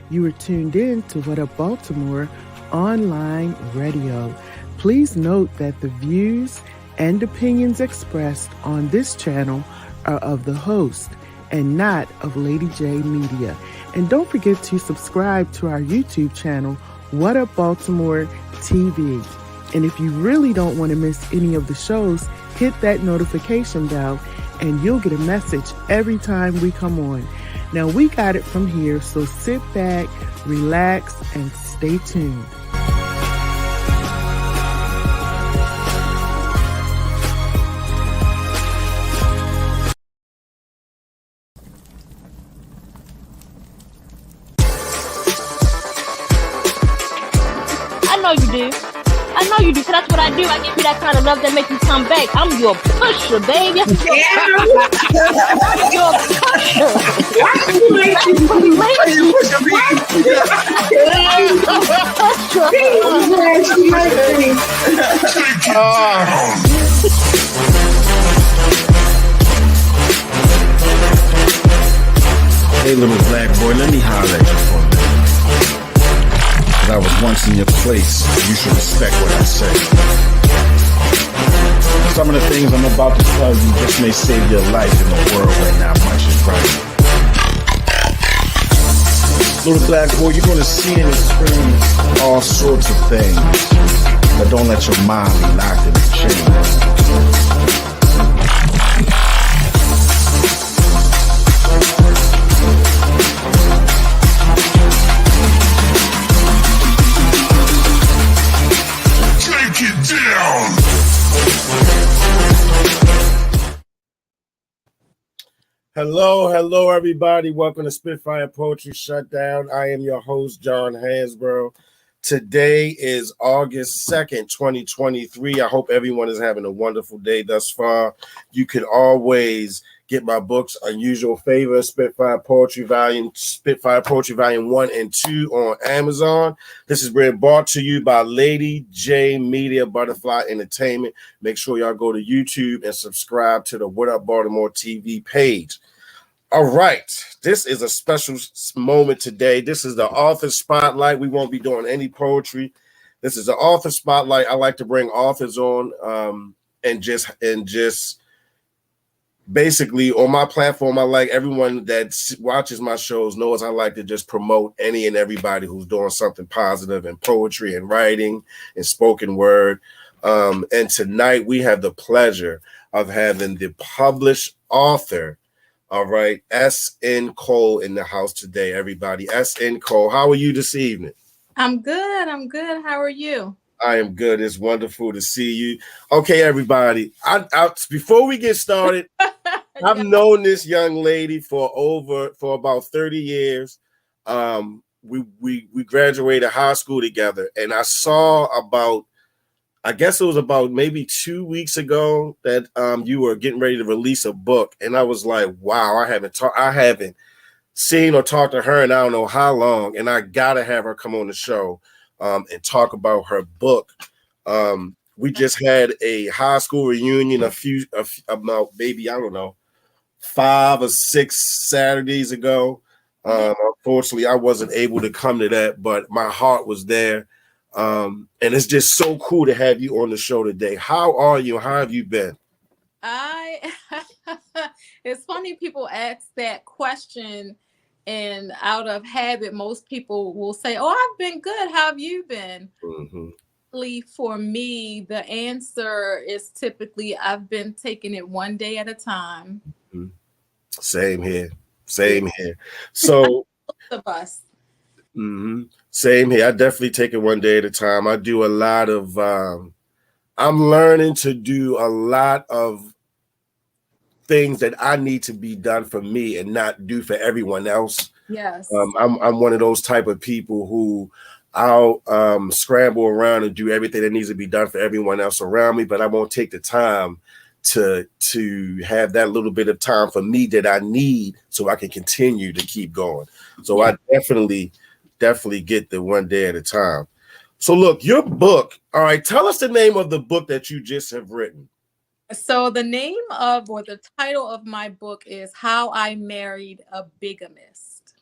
You are tuned in to What Up Baltimore online radio. Please note that the views and opinions expressed on this channel are of the host and not of Lady J Media. And don't forget to subscribe to our YouTube channel, What Up Baltimore TV. And if you really don't want to miss any of the shows, hit that notification bell and you'll get a message every time we come on. Now, we got it from here, so sit back, relax, and stay tuned. I know you do. I know you do, because that's what I do. I give you that kind of love that makes you come back. I'm your pusher, baby. I'm your pusher. Hey, little black boy, let me holler at you for a minute. I was once in your place. You should respect what I say. Some of the things I'm about to tell you just may save your life in a world where not much is right. Little black boy, you're gonna see and experience all sorts of things, but don't let your mind be locked in the chains. Hello, everybody. Welcome to Spitfire Poetry Shutdown. I am your host, John Hansboro. Today is August 2nd, 2023. I hope everyone is having a wonderful day thus far. You can always get my books, Unusual Favor, Spitfire Poetry Volume 1 and 2 on Amazon. This is being brought to you by Lady J Media, Butterfly Entertainment. Make sure y'all go to YouTube and subscribe to the What Up Baltimore TV page. All right, this is a special moment today. This is the author spotlight. We won't be doing any poetry. This is the author spotlight. I like to bring authors on and just basically on my platform. I like everyone that watches my shows knows I like to just promote any and everybody who's doing something positive in poetry and writing and spoken word. And tonight we have the pleasure of having the published author. All right, S.N. Cole in the house today, everybody. S.N. Cole, how are you this evening? I'm good. How are you? I am good. It's wonderful to see you. Okay, everybody. Before we get started, I've known this young lady for about 30 years. We graduated high school together, and I saw I guess it was about maybe 2 weeks ago that you were getting ready to release a book, and I was like, wow, I haven't seen or talked to her in I don't know how long, and I gotta have her come on the show and talk about her book. We just had a high school reunion about maybe, I don't know, 5 or 6 Saturdays ago. Unfortunately, I wasn't able to come to that, but my heart was there. And it's just so cool to have you on the show today. How are you? How have you been? It's funny people ask that question, and out of habit, most people will say, "Oh, I've been good. How have you been?" Mm-hmm. For me, the answer is typically I've been taking it one day at a time. Mm-hmm. Same here. So the bus. Mm-hmm. Same here. I definitely take it one day at a time. I do a lot of I'm learning to do a lot of things that I need to be done for me and not do for everyone else. Yes. I'm one of those type of people who I'll scramble around and do everything that needs to be done for everyone else around me, but I won't take the time to have that little bit of time for me that I need so I can continue to keep going. So I definitely get the one day at a time. So look, your book. All right, tell us the name of the book that you just have written. So the name of, or the title of my book is How I Married a Bigamist.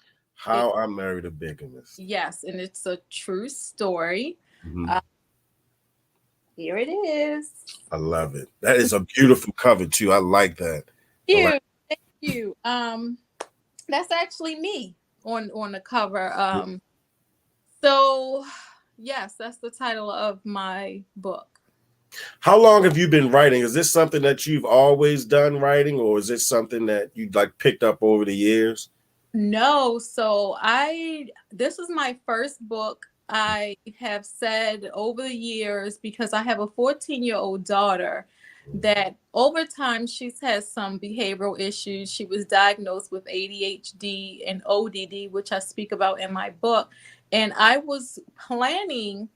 How I Married a Bigamist. Yes, and it's a true story. Mhm. Here it is. I love it. That is a beautiful cover too. I like that. Thank you. That's actually me on the cover. So yes, that's the title of my book. How long have you been writing? Is this something that you've always done, writing, or is this something that you like picked up over the years? No, so this is my first book. I have said over the years, because I have a 14-year-old daughter, that over time she's had some behavioral issues. She was diagnosed with ADHD and ODD, which I speak about in my book. And I was planning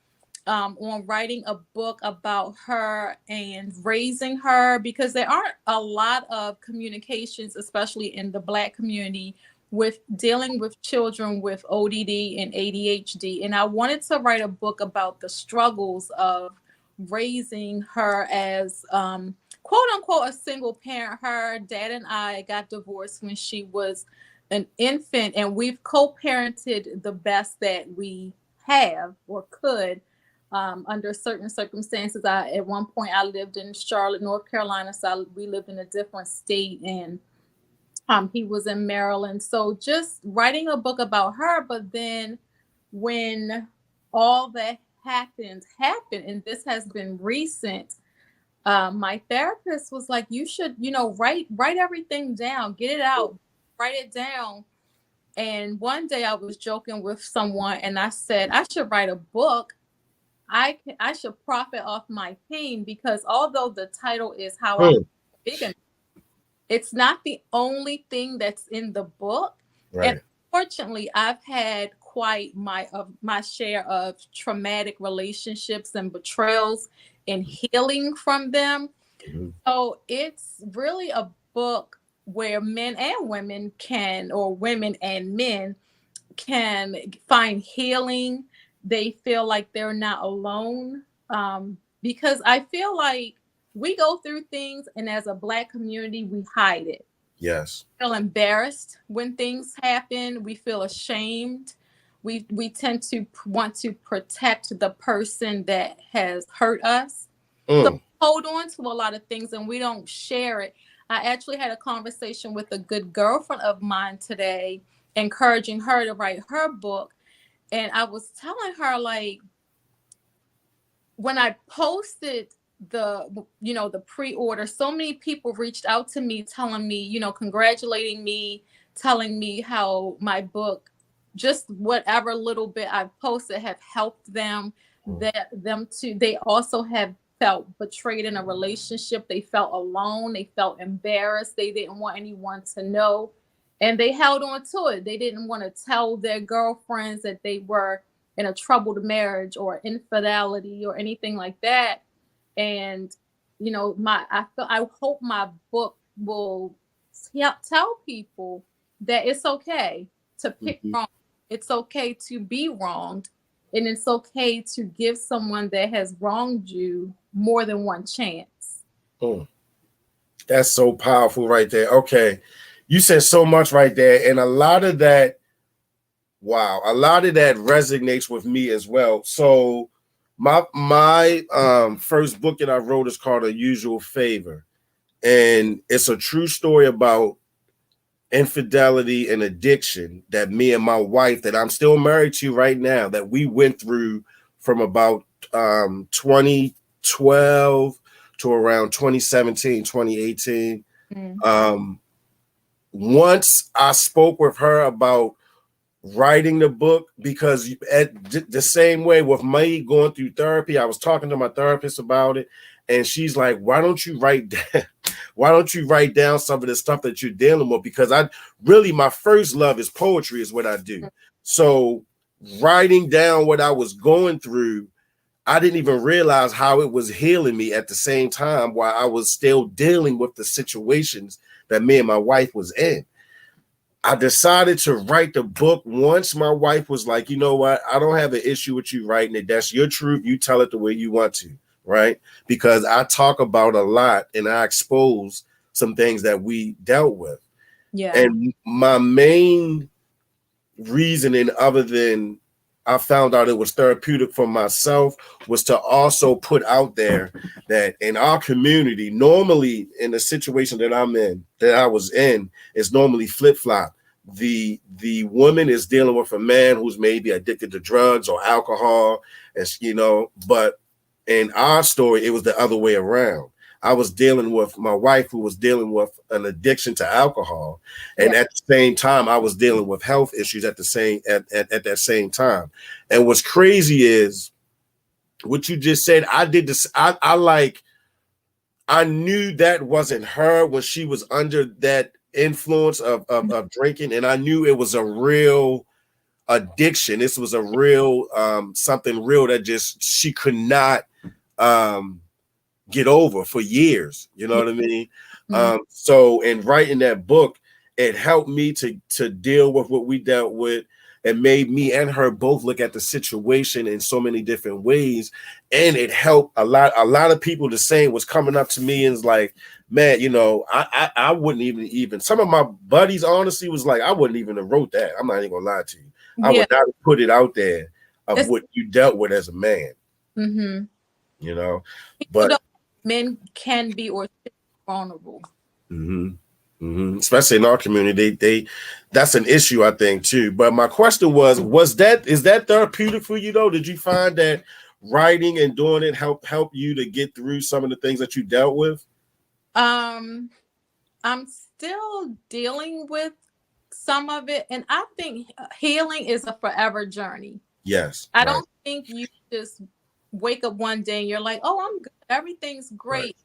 on writing a book about her and raising her, because there aren't a lot of communications, especially in the Black community, with dealing with children with ODD and ADHD. And I wanted to write a book about the struggles of raising her as quote unquote a single parent. Her dad and I got divorced when she was an infant, and we've co-parented the best that we have or could under certain circumstances. At one point I lived in Charlotte, North Carolina, so we lived in a different state, and he was in Maryland. So just writing a book about her. But then when all that happened, and this has been recent, my therapist was like, you should, write everything down, get it out, write it down. And one day I was joking with someone and I said, I should write a book. I should profit off my pain, because although the title is How I'm Vegan, it's not the only thing that's in the book. Right. And unfortunately, I've had quite my share of traumatic relationships and betrayals and healing from them. Mm-hmm. So it's really a book where men and women women and men can find healing. They feel like they're not alone, because I feel like we go through things, and as a Black community, we hide it. Yes. We feel embarrassed when things happen. We feel ashamed. We tend to want to protect the person that has hurt us. So we hold on to a lot of things and we don't share it. I actually had a conversation with a good girlfriend of mine today, encouraging her to write her book. And I was telling her, like, when I posted the pre-order, so many people reached out to me telling me, congratulating me, telling me how my book, just whatever little bit I've posted, have helped them. They also have felt betrayed in a relationship. They felt alone. They felt embarrassed. They didn't want anyone to know, and they held on to it. They didn't want to tell their girlfriends that they were in a troubled marriage or infidelity or anything like that. And I hope my book will tell people that it's okay to pick wrong. It's okay to be wronged, and it's okay to give someone that has wronged you more than one chance. That's so powerful right there. Okay, you said so much right there, and a lot of that resonates with me as well. So my first book that I wrote is called A Usual Favor, and it's a true story about infidelity and addiction that me and my wife, that I'm still married to right now, that we went through from about 2012 to around 2017, 2018. Once I spoke with her about writing the book, because the same way with me going through therapy, I was talking to my therapist about it, and she's like, why don't you write down some of the stuff that you're dealing with? Because my first love is poetry, is what I do. So writing down what I was going through, I didn't even realize how it was healing me at the same time while I was still dealing with the situations that me and my wife was in. I decided to write the book once my wife was like, you know what? I don't have an issue with you writing it. That's your truth. You tell it the way you want to, right? Because I talk about a lot and I expose some things that we dealt with. Yeah. And my main reasoning other than I found out it was therapeutic for myself was to also put out there that in our community, normally in the situation that I'm in, that I was in, is normally flip-flop. The woman is dealing with a man who's maybe addicted to drugs or alcohol, and but in our story, it was the other way around. I was dealing with my wife who was dealing with an addiction to alcohol. And at the same time, I was dealing with health issues at that same time. And what's crazy is what you just said. I did this. I knew that wasn't her when she was under that influence of drinking. And I knew it was a real addiction. This was a real something real that just she could not get over for years. You know what I mean? So in writing that book, it helped me to deal with what we dealt with, and made me and her both look at the situation in so many different ways. And it helped a lot of people. The same was coming up to me and was like, man, I wouldn't even some of my buddies honestly was like, I wouldn't even have wrote that. I'm not even gonna lie to you. I would not have put it out there of what you dealt with as a man. But men can be or vulnerable. Especially in our community, that's an issue, I think, too. But my question is that therapeutic for you though? Did you find that writing and doing it help you to get through some of the things that you dealt with? I'm still dealing with some of it, and I think healing is a forever journey. Yes. I don't think you just wake up one day and you're like, oh, I'm good, everything's great. Right.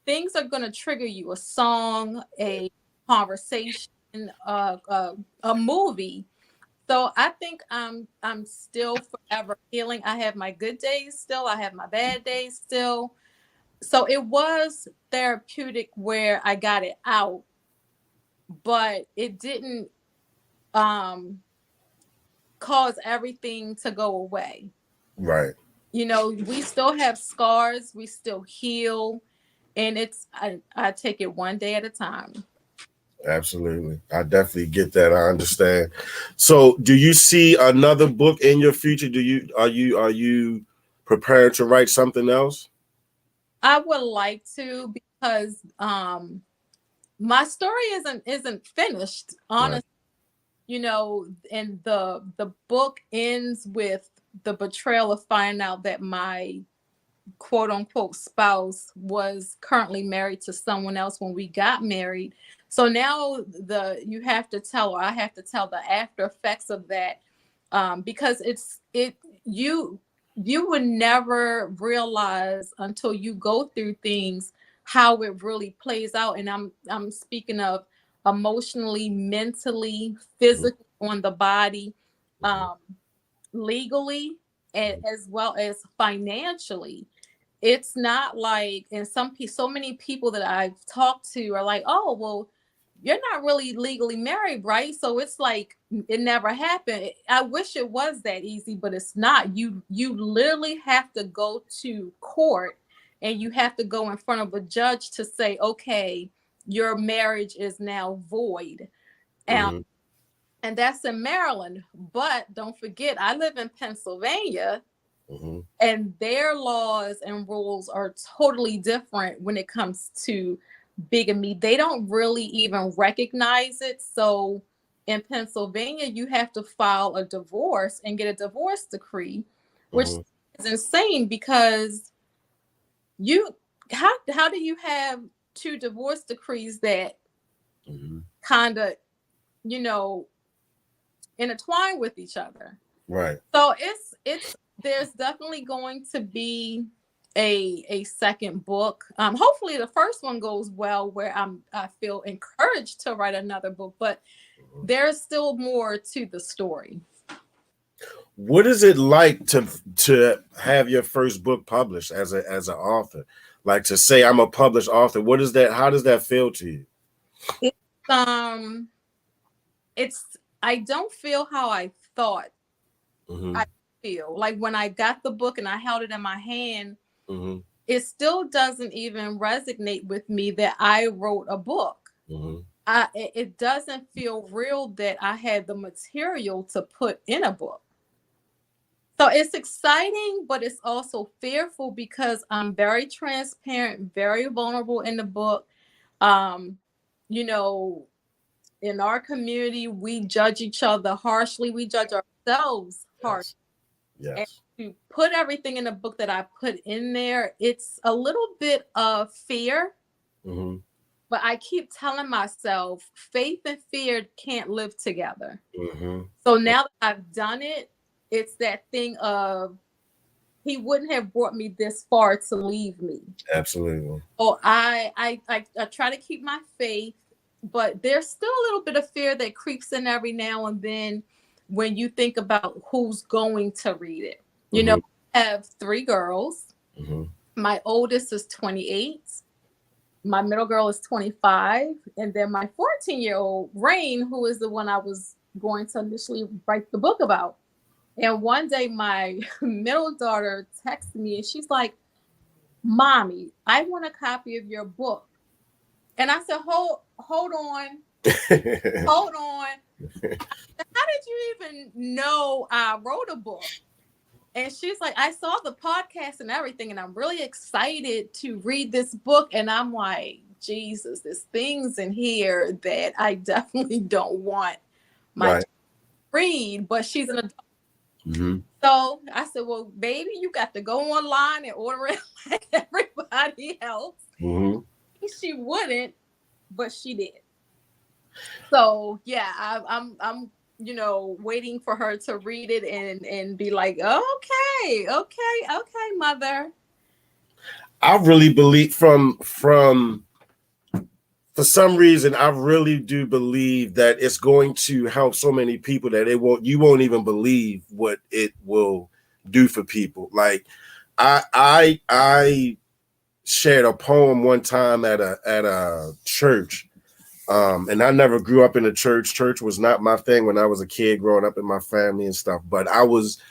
Things are going to trigger you, a song, a conversation, a movie. So I think I'm still forever healing. I have my good days still. I have my bad days still. So it was therapeutic where I got it out, but it didn't cause everything to go away. Right. We still have scars. We still heal. And I take it one day at a time. Absolutely. I definitely get that. I understand. So do you see another book in your future? Are you prepared to write something else? I would like to, because my story isn't finished, honestly. Right. And the book ends with the betrayal of finding out that my quote unquote spouse was currently married to someone else when we got married. So now I have to tell the after effects of that, because you would never realize until you go through things how it really plays out. And I'm speaking of emotionally, mentally, physically, on the body, legally, and as well as financially. It's not like, and so many people that I've talked to are like, oh, well, you're not really legally married, right? So it's like it never happened. I wish it was that easy, but it's not. You literally have to go to court, and you have to go in front of a judge to say, okay, your marriage is now void. And that's in Maryland. But don't forget, I live in Pennsylvania. And their laws and rules are totally different when it comes to bigamy. They don't really even recognize it. So in Pennsylvania, you have to file a divorce and get a divorce decree, which is insane, because how do you have two divorce decrees that kind of, intertwine with each other? Right. So there's definitely going to be a second book. Hopefully the first one goes well, where I feel encouraged to write another book, but there's still more to the story. What is it like to have your first book published as an author? Like, to say I'm a published author, what is that? How does that feel to you? I don't feel how I thought I feel. Like when I got the book and I held it in my hand, it still doesn't even resonate with me that I wrote a book. it doesn't feel real that I had the material to put in a book. So it's exciting, but it's also fearful because I'm very transparent, very vulnerable in the book. Um, you know, in our community, we judge each other harshly. We judge ourselves harshly. Yes. And to put everything in the book that I put in there, it's a little bit of fear. Mm-hmm. But I keep telling myself, faith and fear can't live together. Mm-hmm. So now that I've done it, it's that thing of he wouldn't have brought me this far to leave me. Absolutely. So I try to keep my faith, but there's still a little bit of fear that creeps in every now and then when you think about who's going to read it. You know, I have 3 girls. Mm-hmm. My oldest is 28. My middle girl is 25. And then my 14-year-old, Rain, who is the one I was going to initially write the book about. And one day my middle daughter texted me and she's like, Mommy, I want a copy of your book. And I said, hold on. Hold on. How did you even know I wrote a book? And she's like, I saw the podcast and everything, and I'm really excited to read this book. And I'm like, Jesus, there's things in here that I definitely don't want my Right. to read, but she's an adult. Mm-hmm. So I said, well, baby, you got to go online and order it like everybody else. Mm-hmm. She wouldn't, but she did. So yeah, I'm waiting for her to read it and be like, okay, mother. I really believe from for some reason, I really do believe that it's going to help so many people that you won't even believe what it will do for people. Like I shared a poem one time at a church. And I never grew up in a church. Church was not my thing when I was a kid growing up in my family and stuff. But I was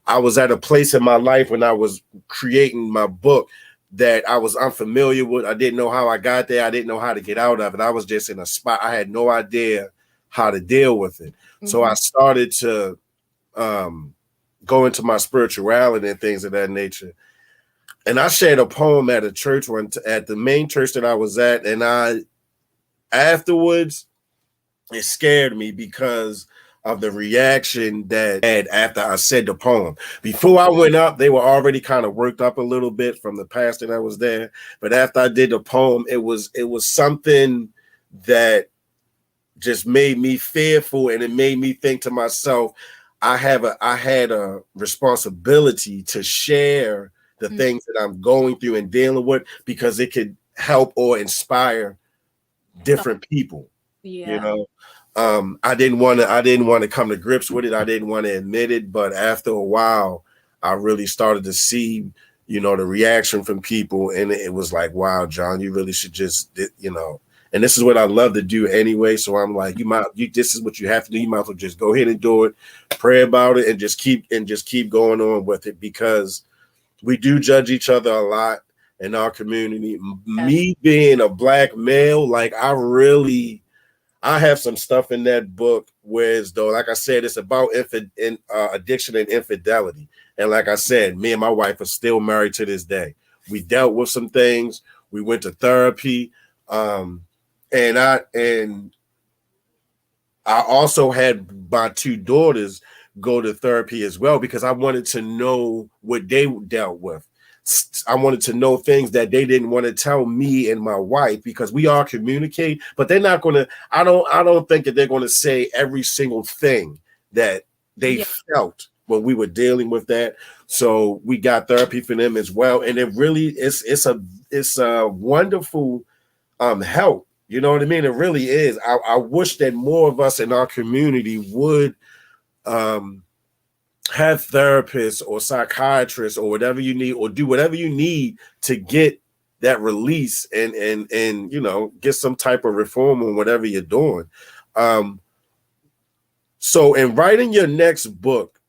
at a place in my life when I was creating my book that I was unfamiliar with. I didn't know how I got there. I didn't know how to get out of it. I was just in a spot. I had no idea how to deal with it. Mm-hmm. So I started to go into my spirituality and things of that nature. And I shared a poem at a church at the main church that I was at. And afterwards, it scared me because of the reaction that I had after I said the poem. Before I went up, they were already kind of worked up a little bit from the pastor that was there. But after I did the poem, it was something that just made me fearful, and it made me think to myself, I had a responsibility to share the things that I'm going through and dealing with, because it could help or inspire different people. Yeah. You know, I didn't want to come to grips with it. I didn't want to admit it, but after a while, I really started to see, the reaction from people, and it was like, wow, John, you really should just, and this is what I love to do anyway. So I'm like, this is what you have to do. You might as well just go ahead and do it, pray about it, and just keep going on with it, because we do judge each other a lot in our community. Me being a Black male, like I have some stuff in that book whereas though, like I said, it's about addiction and infidelity. And like I said, me and my wife are still married to this day. We dealt with some things. We went to therapy. And I also had my 2 daughters go to therapy as well, because I wanted to know what they dealt with. I wanted to know things that they didn't want to tell me and my wife, because we all communicate, but they're not going to, I don't think that they're going to say every single thing that they felt when we were dealing with that. So we got therapy for them as well. And it really it's a wonderful help. You know what I mean? It really is. I wish that more of us in our community would have therapists or psychiatrists or whatever you need, or do whatever you need to get that release and get some type of reform on whatever you're doing. So in writing your next book,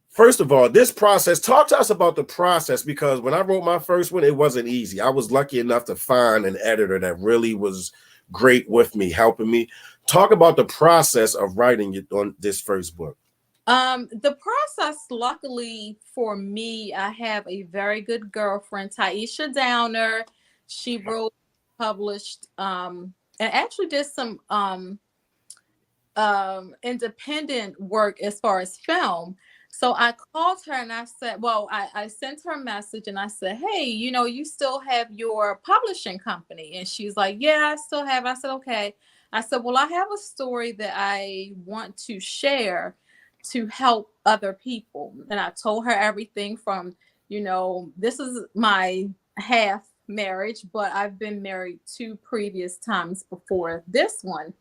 first of all, this process, talk to us about the process, because when I wrote my first one, it wasn't easy. I was lucky enough to find an editor that really was great with me, helping me. Talk about the process of writing it on this first book. The process, luckily for me, I have a very good girlfriend, Taisha Downer. She wrote, published, and actually did some independent work as far as film. So I called her and I said, well, I sent her a message and I said, hey, you still have your publishing company? And she's like, yeah, I still have. I said, okay. I said, well, I have a story that I want to share to help other people. And I told her everything from, this is my half marriage, but I've been married 2 previous times before this one.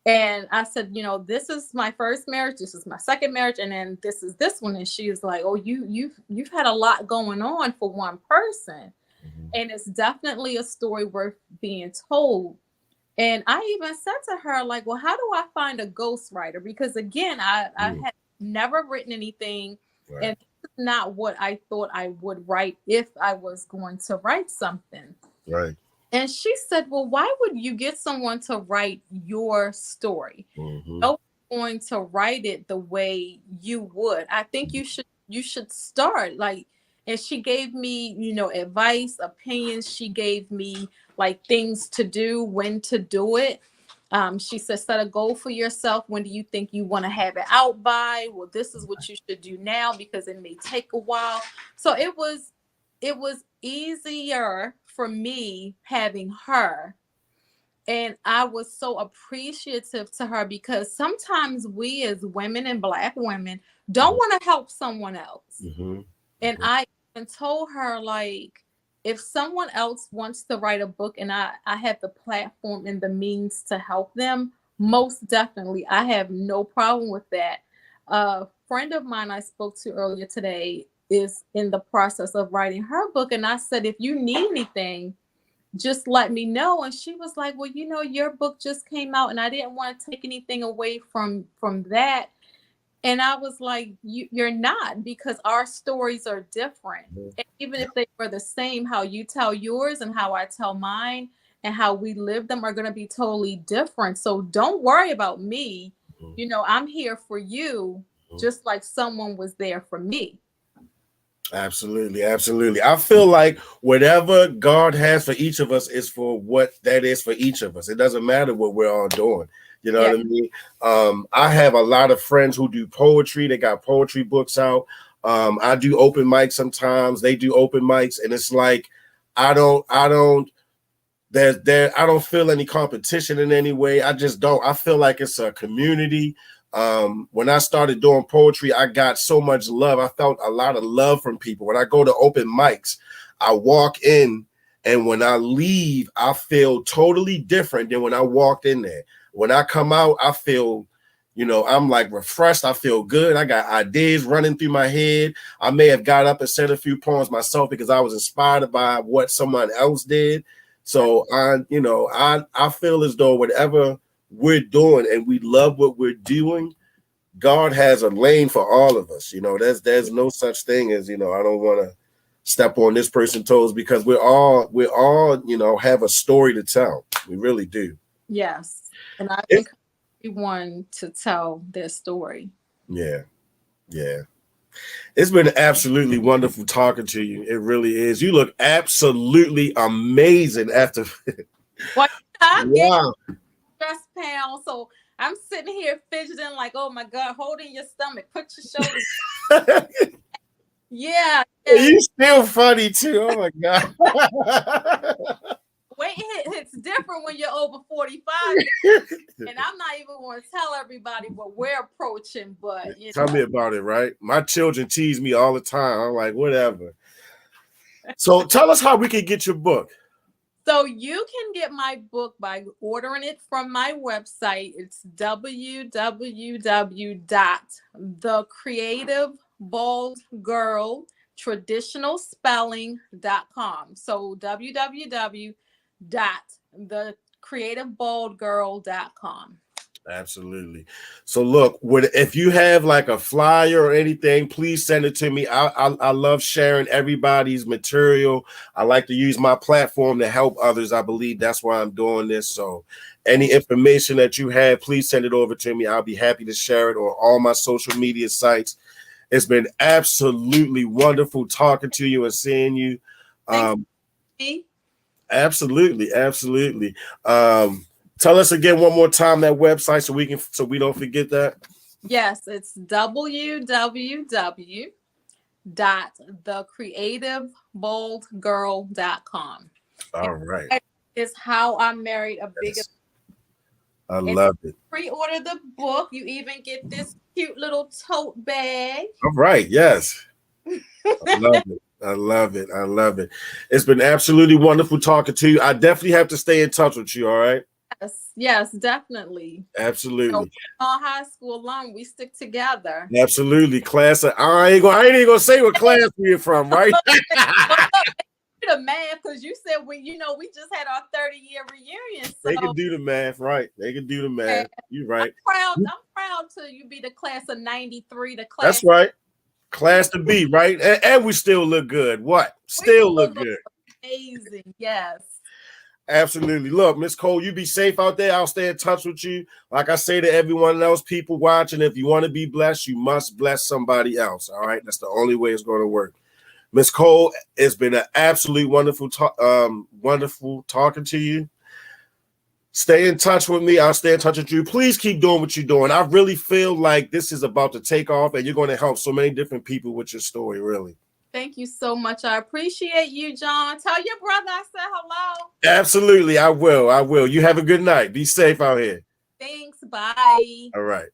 And I said, this is my first marriage, this is my second marriage, and then this is this one. And she was like, oh, you've had a lot going on for one person. Mm-hmm. And it's definitely a story worth being told. And I even said to her, like, well, how do I find a ghostwriter? Because again, I had never written anything, right. And this is not what I thought I would write if I was going to write something. Right. And she said, well, why would you get someone to write your story? Mm-hmm. No one's going to write it the way you would. I think you should start like, and she gave me, advice, opinions. She gave me like things to do, when to do it. She said, set a goal for yourself. When do you think you want to have it out by? Well, this is what you should do now because it may take a while. So it was easier for me having her. And I was so appreciative to her because sometimes we as women and Black women don't want to help someone else. Mm-hmm. And I even told her, like, if someone else wants to write a book and I have the platform and the means to help them, most definitely, I have no problem with that. A friend of mine I spoke to earlier today is in the process of writing her book. And I said, if you need anything, just let me know. And she was like, well, your book just came out and I didn't want to take anything away from that. And I was like, you're not, because our stories are different. Mm-hmm. And even if they were the same, how you tell yours and how I tell mine and how we live them are going to be totally different. So don't worry about me. Mm-hmm. I'm here for you, mm-hmm. just like someone was there for me. Absolutely. Absolutely. I feel like whatever God has for each of us is for what that is for each of us. It doesn't matter what we're all doing. You know what I mean? I have a lot of friends who do poetry. They got poetry books out. I do open mics sometimes. They do open mics. And it's like, I don't feel any competition in any way. I just don't. I feel like it's a community. When I started doing poetry, I got so much love. I felt a lot of love from people. When I go to open mics, I walk in, and when I leave, I feel totally different than when I walked in there. When I come out, I feel, I'm like refreshed. I feel good. I got ideas running through my head. I may have got up and said a few poems myself because I was inspired by what someone else did. So I feel as though whatever we're doing and we love what we're doing, God has a lane for all of us. There's no such thing as, I don't want to step on this person's toes, because we're all have a story to tell. We really do. Yes. And I think everyone to tell their story. Yeah. Yeah. It's been absolutely wonderful talking to you. It really is. You look absolutely amazing after. Wow. Stress pound. So I'm sitting here fidgeting like, oh my God, holding your stomach, put your shoulders. Yeah. You still funny too. Oh my God. Wait, it's different when you're over 45. And I'm not even going to tell everybody what we're approaching, but tell me about it, right? My children tease me all the time. I'm like, whatever. So tell us how we can get your book. So you can get my book by ordering it from my website. It's www.thecreativebaldgirltraditionalspelling.com. So www.thecreativebaldgirl.com. Absolutely. So look, if you have like a flyer or anything, please send it to me. I love sharing everybody's material. I like to use my platform to help others. I believe that's why I'm doing this. So any information that you have, please send it over to me. I'll be happy to share it on all my social media sites. It's been absolutely wonderful talking to you and seeing you. Absolutely, absolutely. Tell us again one more time that website so we don't forget that. Yes, it's www.thecreativeboldgirl.com. All right. That is how I married a bigger. I love it. Pre-order the book. You even get this cute little tote bag. All right. Yes. I love it. I love it. I love it. It's been absolutely wonderful talking to you. I definitely have to stay in touch with you. All right. Yes, definitely. Absolutely. So, all high school alum, we stick together. Absolutely. Class. I ain't even gonna say what class we're from, right? The math, because you said we just had our 30-year reunion. So they can do the math, right? They can do the math. You're right. I'm proud to you be the class of 93. The class. That's right. Class to be, right? And we still look good. What? Still look good. Amazing. Yes. Absolutely. Look, Miss Cole, you be safe out there. I'll stay in touch with you. Like I say to everyone else, people watching, if you want to be blessed, you must bless somebody else. All right. That's the only way it's going to work. Miss Cole, it's been an absolutely wonderful talking to you. Stay in touch with me. I'll stay in touch with you. Please keep doing what you're doing. I really feel like this is about to take off and you're going to help so many different people with your story, really. Thank you so much. I appreciate you, John. Tell your brother I said hello. Absolutely. I will. You have a good night. Be safe out here. Thanks. Bye. All right.